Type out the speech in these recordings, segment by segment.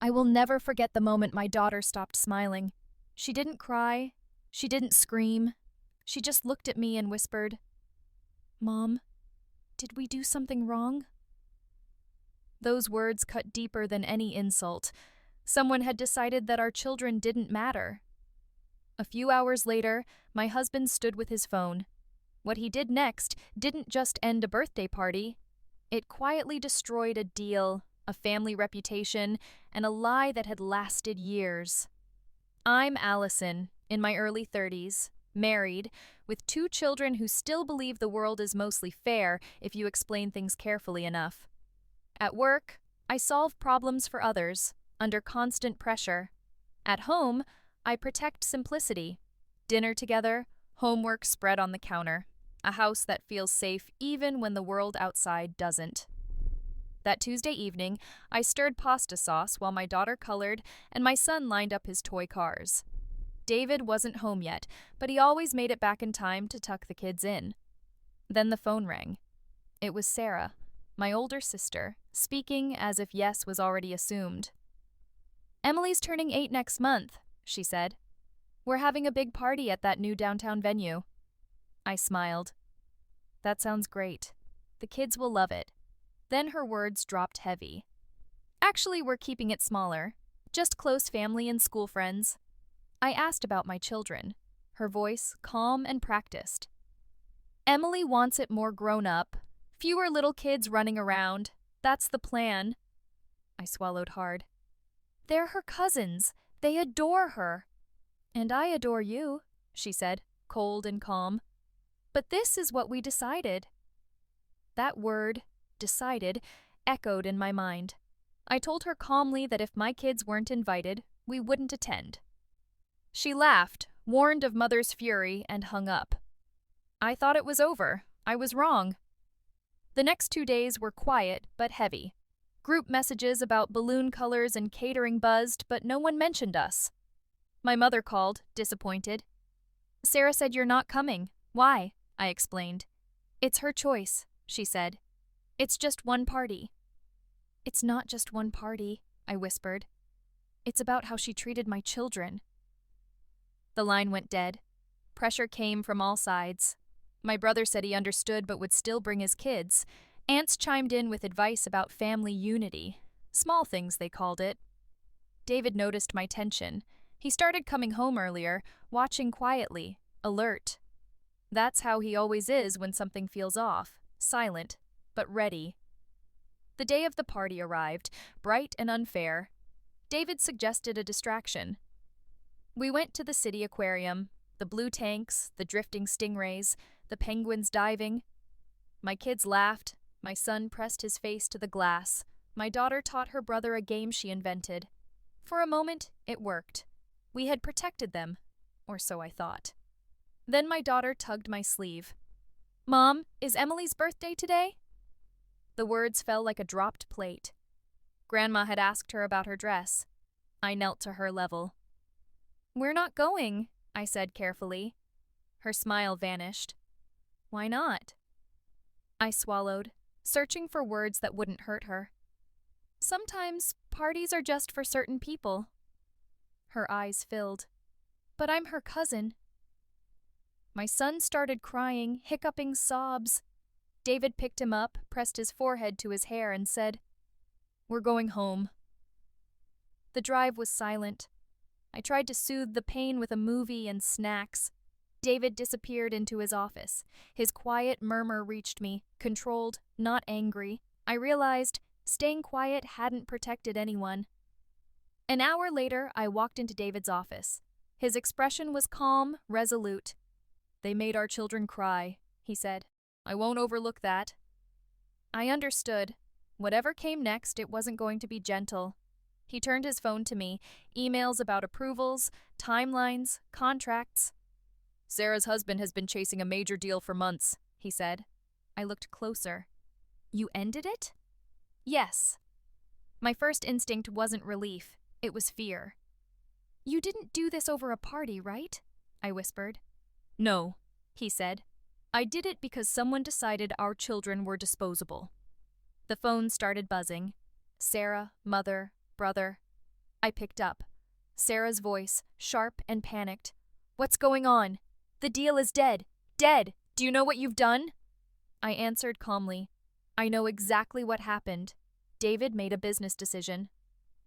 I will never forget the moment my daughter stopped smiling. She didn't cry. She didn't scream. She just looked at me and whispered, "Mom, did we do something wrong?" Those words cut deeper than any insult. Someone had decided that our children didn't matter. A few hours later, my husband stood with his phone. What he did next didn't just end a birthday party. It quietly destroyed a deal, a family reputation, and a lie that had lasted years. I'm Allison, in my early 30s, married, with 2 children who still believe the world is mostly fair if you explain things carefully enough. At work, I solve problems for others, under constant pressure. At home, I protect simplicity. Dinner together, homework spread on the counter. A house that feels safe even when the world outside doesn't. That Tuesday evening, I stirred pasta sauce while my daughter colored and my son lined up his toy cars. David wasn't home yet, but he always made it back in time to tuck the kids in. Then the phone rang. It was Sarah, my older sister, speaking as if yes was already assumed. "Emily's turning 8 next month," she said. "We're having a big party at that new downtown venue." I smiled. "That sounds great. The kids will love it." Then her words dropped heavy. "Actually, we're keeping it smaller. Just close family and school friends." I asked about my children, her voice calm and practiced. "Emily wants it more grown up. Fewer little kids running around. That's the plan." I swallowed hard. "They're her cousins. They adore her." "And I adore you," she said, cold and calm. "But this is what we decided." That word, decided, echoed in my mind. I told her calmly that if my kids weren't invited, we wouldn't attend. She laughed, warned of Mother's fury, and hung up. I thought it was over. I was wrong. The next 2 days were quiet but heavy. Group messages about balloon colors and catering buzzed, but no one mentioned us. My mother called, disappointed. "Sarah said you're not coming. Why?" I explained. "It's her choice," she said. "It's just one party." "It's not just one party," I whispered. "It's about how she treated my children." The line went dead. Pressure came from all sides. My brother said he understood but would still bring his kids. Aunts chimed in with advice about family unity. Small things, they called it. David noticed my tension. He started coming home earlier, watching quietly, alert. That's how he always is when something feels off, silent, but ready. The day of the party arrived, bright and unfair. David suggested a distraction. We went to the city aquarium, the blue tanks, the drifting stingrays, the penguins diving. My kids laughed. My son pressed his face to the glass. My daughter taught her brother a game she invented. For a moment, it worked. We had protected them, or so I thought. Then my daughter tugged my sleeve. "Mom, is Emily's birthday today?" The words fell like a dropped plate. Grandma had asked her about her dress. I knelt to her level. "We're not going," I said carefully. Her smile vanished. "Why not?" I swallowed, searching for words that wouldn't hurt her. "Sometimes parties are just for certain people." Her eyes filled. "But I'm her cousin." My son started crying, hiccuping sobs. David picked him up, pressed his forehead to his hair, and said, "We're going home." The drive was silent. I tried to soothe the pain with a movie and snacks. David disappeared into his office. His quiet murmur reached me, controlled, not angry. I realized staying quiet hadn't protected anyone. An hour later, I walked into David's office. His expression was calm, resolute. "They made our children cry," he said. "I won't overlook that." I understood. Whatever came next, it wasn't going to be gentle. He turned his phone to me, emails about approvals, timelines, contracts. "Sarah's husband has been chasing a major deal for months," he said. I looked closer. "You ended it?" "Yes." My first instinct wasn't relief, it was fear. "You didn't do this over a party, right?" I whispered. "No," he said. "I did it because someone decided our children were disposable." The phone started buzzing. Sarah, mother, brother. I picked up. Sarah's voice, sharp and panicked. "What's going on? The deal is dead. Dead. Do you know what you've done?" I answered calmly. "I know exactly what happened. David made a business decision."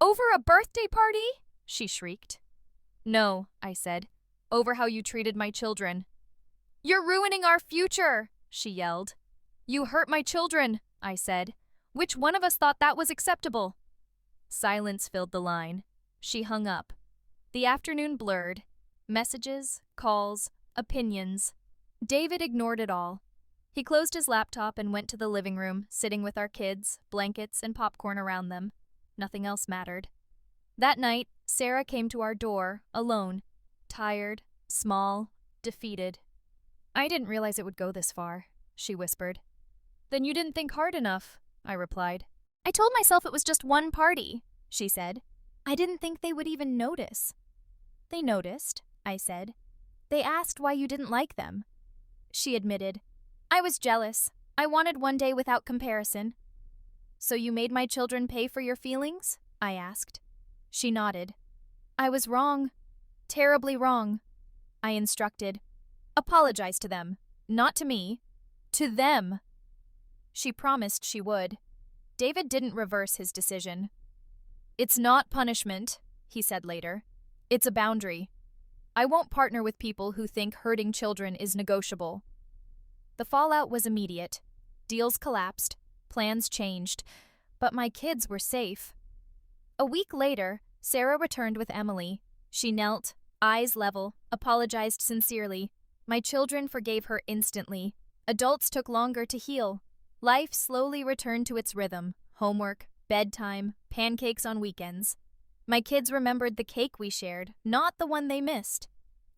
"Over a birthday party?" she shrieked. "No," I said. "Over how you treated my children." "You're ruining our future!" she yelled. "You hurt my children," I said. "Which one of us thought that was acceptable?" Silence filled the line. She hung up. The afternoon blurred. Messages, calls, opinions. David ignored it all. He closed his laptop and went to the living room, sitting with our kids, blankets and popcorn around them. Nothing else mattered. That night, Sarah came to our door, alone, tired, small, defeated. "I didn't realize it would go this far," she whispered. "Then you didn't think hard enough," I replied. "I told myself it was just one party," she said. "I didn't think they would even notice." "They noticed," I said. "They asked why you didn't like them." She admitted. "I was jealous. I wanted one day without comparison." "So you made my children pay for your feelings?" I asked. She nodded. "I was wrong. Terribly wrong." I instructed. "Apologize to them. Not to me. To them." She promised she would. David didn't reverse his decision. "It's not punishment," he said later. "It's a boundary. I won't partner with people who think hurting children is negotiable." The fallout was immediate. Deals collapsed. Plans changed. But my kids were safe. A week later, Sarah returned with Emily. She knelt, eyes level, apologized sincerely. My children forgave her instantly. Adults took longer to heal. Life slowly returned to its rhythm. Homework, bedtime, pancakes on weekends. My kids remembered the cake we shared, not the one they missed.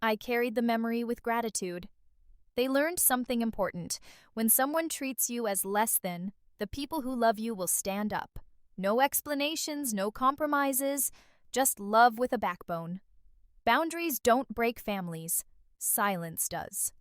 I carried the memory with gratitude. They learned something important. When someone treats you as less than, the people who love you will stand up. No explanations, no compromises, just love with a backbone. Boundaries don't break families. Silence does.